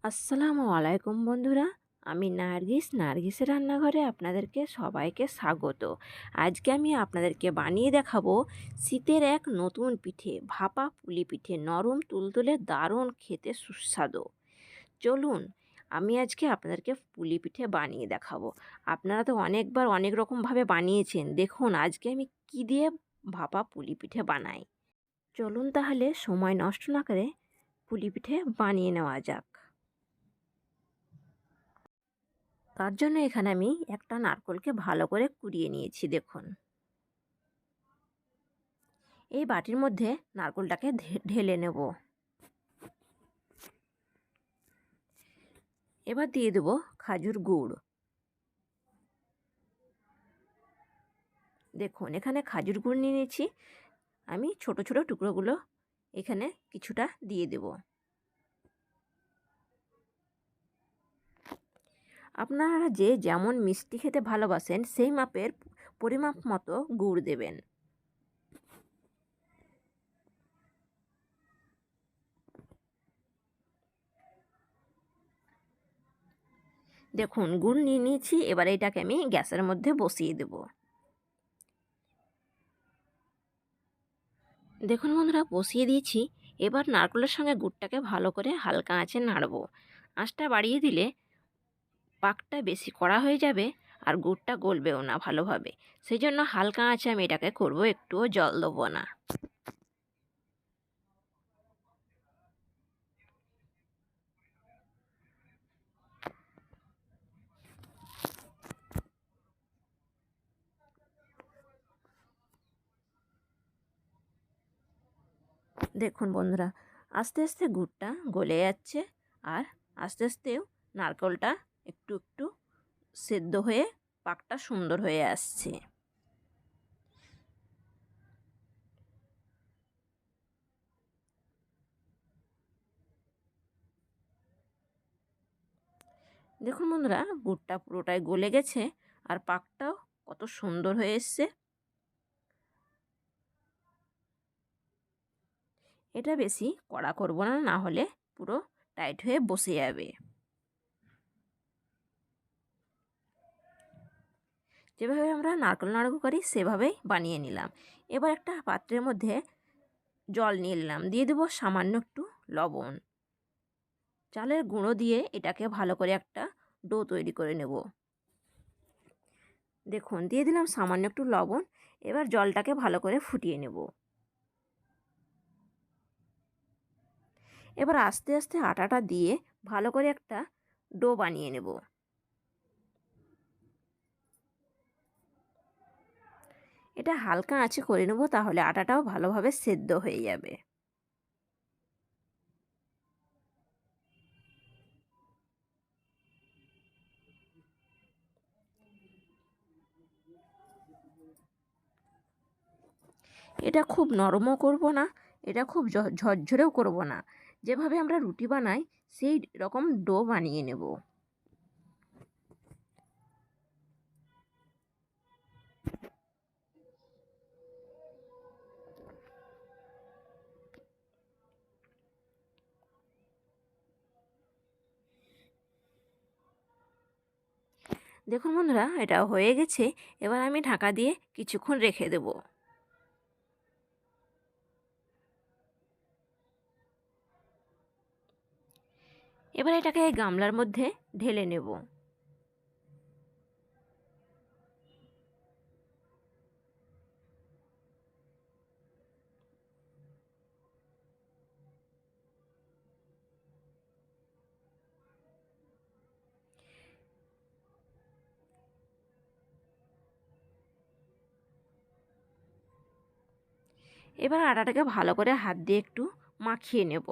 আসসালামু আলাইকুম বন্ধুরা। আমি নার্গিসের রান্নাঘরে আপনাদেরকে সবাইকে স্বাগত। আজকে আমি আপনাদেরকে বানিয়ে দেখাবো শীতের এক নতুন পিঠে, ভাপা পুলি পিঠে, নরম তুলতুলে দারুণ খেতে সুস্বাদু। চলুন, আমি আজকে আপনাদেরকে পুলি পিঠে বানিয়ে দেখাবো। আপনারা তো অনেকবার অনেক রকমভাবে বানিয়েছেন, দেখুন আজকে আমি কি দিয়ে ভাপা পুলি পিঠে বানাই। চলুন তাহলে সময় নষ্ট না করে পুলি পিঠে বানিয়ে নেওয়া যাক। তার জন্য এখানে আমি একটা নারকেলকে ভালো করে কুড়িয়ে নিয়েছি, দেখুন। এই বাটির মধ্যে নারকেলটাকে ঢেলে নেব। এবার দিয়ে দেব খাজুর গুড়। দেখুন এখানে খাজুর গুড় নিয়ে নিয়েছি। আমি ছোট ছোট টুকরোগুলো এখানে কিছুটা দিয়ে দেব। আপনারা যে যেমন মিষ্টি খেতে ভালোবাসেন সেই মাপের পরিমাপ মতো গুড় দেবেন। দেখুন গুড় নিয়ে নিয়েছি। এবার এটাকে আমি গ্যাসের মধ্যে বসিয়ে দেব। দেখুন বন্ধুরা, বসিয়ে দিয়েছি। এবার নারকেলের সঙ্গে গুড়টাকে ভালো করে হালকা আঁচে নাড়ব। আঁচটা বাড়িয়ে দিলে পাকটা বেশি কড়া হয়ে যাবে আর গুড়টা গলবেও না ভালোভাবে। সেই জন্য হালকা আঁচে আমি এটাকে করব, একটুও জল দেবো না। দেখুন বন্ধুরা, আস্তে আস্তে গুড়টা গলে যাচ্ছে আর আস্তে আস্তেও নারকেলটা একটু একটু সেদ্ধ হয়ে পাকটা সুন্দর হয়ে আসছে। দেখুন বন্ধুরা, গুড়টা পুরোটাই গলে গেছে আর পাকটাও কত সুন্দর হয়ে এসছে। এটা বেশি কড়া করব না, না হলে পুরো টাইট হয়ে বসে যাবে। যেভাবে আমরা নারকেল নাড়ু করি সেভাবেই বানিয়ে নিলাম। এবার একটা পাত্রের মধ্যে জল নিয়ে নিলাম, দিয়ে দেবো সামান্য একটু লবণ। চালের গুঁড়ো দিয়ে এটাকে ভালো করে একটা ডো তৈরি করে নেব। দেখুন দিয়ে দিলাম সামান্য একটু লবণ। এবার জলটাকে ভালো করে ফুটিয়ে নেব। এবার আস্তে আস্তে আটাটা দিয়ে ভালো করে একটা ডো বানিয়ে নেব। এটা হালকা আঁচে করে নেব, তাহলে আটাটাও ভালোভাবে সেদ্ধ হয়ে যাবে। এটা খুব নরমও করব না, এটা খুব ঝরঝরেও করব না। যেভাবে আমরা রুটি বানাই সেই রকম ডো বানিয়ে নেব। দেখুন বন্ধুরা, এটা হয়ে গেছে। এবার আমি ঢাকা দিয়ে কিছুক্ষণ রেখে দেব। এবার এটাকে গামলার মধ্যে ঢেলে নেব। এবার আটাটাকে ভালো করে হাত দিয়ে একটু মাখিয়ে নেব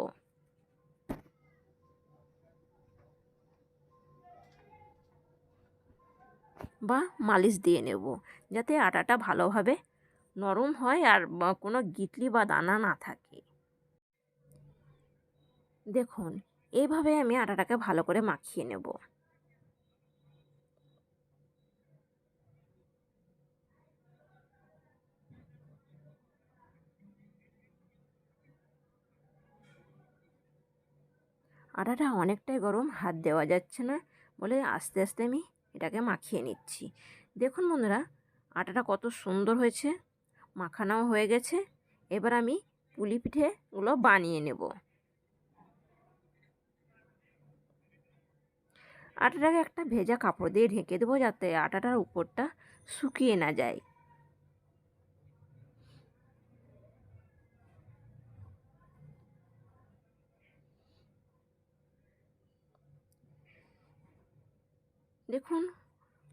বা মালিশ দিয়ে নেব, যাতে আটাটা ভালোভাবে নরম হয় আর কোনো গিটলি বা দানা না থাকে। দেখুন এইভাবে আমি আটাটাকে ভালো করে মাখিয়ে নেব। আটাটা অনেকটাই গরম, হাত দেওয়া যাচ্ছে না বলে আস্তে আস্তে আমি এটাকে মাখিয়ে নিচ্ছি। দেখুন বন্ধুরা, আটাটা কত সুন্দর হয়েছে, মাখানাও হয়ে গেছে। এবার আমি পুলি পিঠেগুলো বানিয়ে নেব। আটাটাকে একটা ভেজা কাপড় দিয়ে ঢেকে দেবো যাতে আটাটার উপরটা শুকিয়ে না যায়। দেখুন,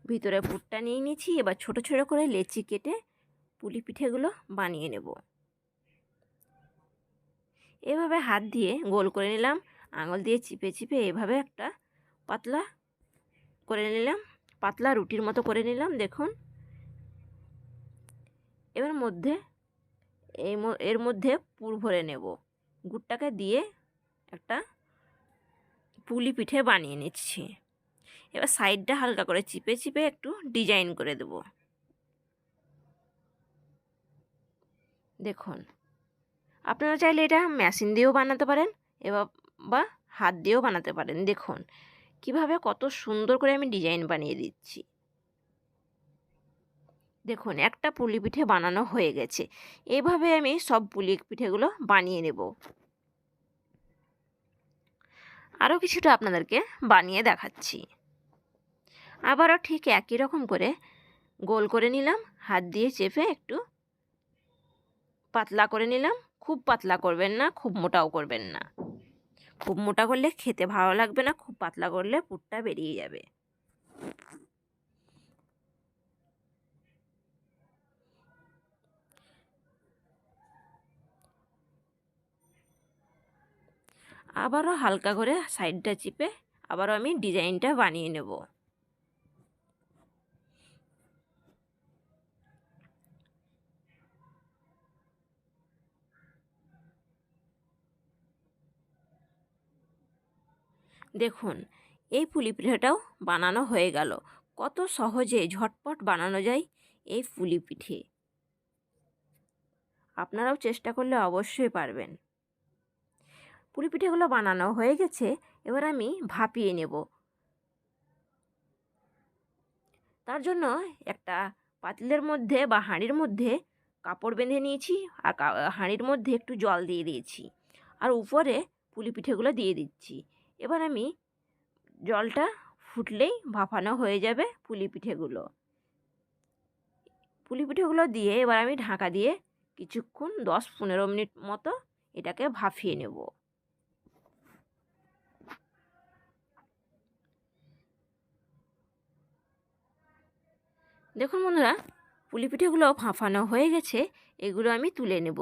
ভিতরে পুরটা নিয়ে নিয়েছি। এবার ছোট ছোট করে লেচি কেটে পুলি পিঠেগুলো বানিয়ে নেব। এভাবে হাত দিয়ে গোল করে নিলাম, আঙুল দিয়ে চিপে চিপে এভাবে একটা পাতলা করে নিলাম, পাতলা রুটির মতো করে নিলাম। দেখুন, এবার এর মধ্যে পুর ভরে নেব। গুড়টাকে দিয়ে একটা পুলি পিঠে বানিয়ে নিচ্ছি। এবার সাইডটা হালকা করে চিপে চিপে একটু ডিজাইন করে দেব। দেখুন, আপনারা চাইলে এটা মেশিন দিয়েও বানাতে পারেন বা হাত দিয়েও বানাতে পারেন। দেখুন কিভাবে কত সুন্দর করে আমি ডিজাইন বানিয়ে দিচ্ছি। দেখুন, একটা পুলি পিঠে বানানো হয়ে গেছে। এভাবে আমি সব পুলি পিঠেগুলো বানিয়ে নেব। আরও কিছুটা আপনাদেরকে বানিয়ে দেখাচ্ছি। আবারও ঠিক একই রকম করে গোল করে নিলাম, হাত দিয়ে চেপে একটু পাতলা করে নিলাম। খুব পাতলা করবেন না, খুব মোটাও করবেন না। খুব মোটা করলে খেতে ভালো লাগবে না, খুব পাতলা করলে পুরটা বেরিয়ে যাবে। আবারও হালকা করে সাইডটা চিপে আবারও আমি ডিজাইনটা বানিয়ে নেব। দেখুন, এই পুলি পিঠেটাও বানানো হয়ে গেল। কত সহজে ঝটপট বানানো যায় এই পুলি পিঠে। আপনারাও চেষ্টা করলে অবশ্যই পারবেন। পুলি পিঠেগুলো বানানো হয়ে গেছে। এবার আমি ভাপিয়ে নেব। তার জন্য একটা পাতিলের মধ্যে বা হাঁড়ির মধ্যে কাপড় বেঁধে নিয়েছি, আর হাঁড়ির মধ্যে একটু জল দিয়ে দিয়েছি, আর উপরে পুলি পিঠেগুলো দিয়ে দিচ্ছি। এবার আমি জলটা ফুটলেই ভাপানো হয়ে যাবে পুলি পিঠেগুলো। পুলি পিঠেগুলো দিয়ে এবার আমি ঢাকা দিয়ে কিছুক্ষণ 10-15 মিনিট মতো এটাকে ভাপিয়ে নেব। দেখুন বন্ধুরা, পুলি পিঠেগুলো ভাপানো হয়ে গেছে। এগুলো আমি তুলে নেব।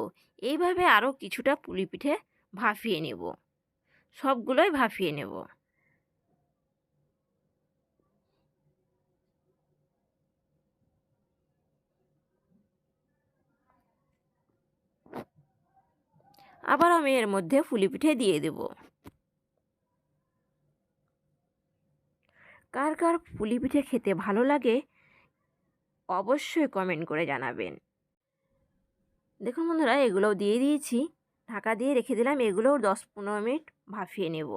এইভাবে আরও কিছুটা পুলি পিঠে ভাপিয়ে নেব। সবগুলোই ভাপিয়ে নেব। আবার আমি এর মধ্যে পুলি পিঠে দিয়ে দেব। কার কার পুলি পিঠে খেতে ভালো লাগে অবশ্যই কমেন্ট করে জানাবেন। দেখুন বন্ধুরা, এগুলোও দিয়ে দিয়েছি, ঢাকা দিয়ে রেখে দিলাম। এগুলোও 10-15 মিনিট ভাপিয়ে নেব।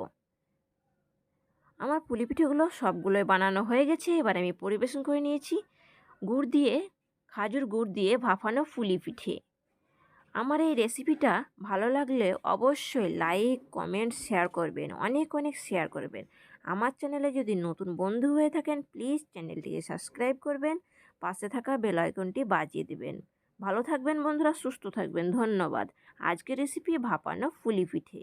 আমার পুলি পিঠেগুলো সবগুলোই বানানো হয়ে গেছে। এবার আমি পরিবেশন করে নিয়েছি খাজুর গুড় দিয়ে ভাপানো পুলি পিঠে। আমার এই রেসিপিটা ভালো লাগলে অবশ্যই লাইক, কমেন্ট, শেয়ার করবেন। অনেক অনেক শেয়ার করবেন। আমার চ্যানেলে যদি নতুন বন্ধু হয়ে থাকেন প্লিজ চ্যানেলটিকে সাবস্ক্রাইব করবেন, পাশে থাকা বেল আইকনটি বাজিয়ে দেবেন। ভালো থাকবেন বন্ধুরা, সুস্থ থাকবেন। ধন্যবাদ। আজকের রেসিপি ভাপানো পুলি পিঠে।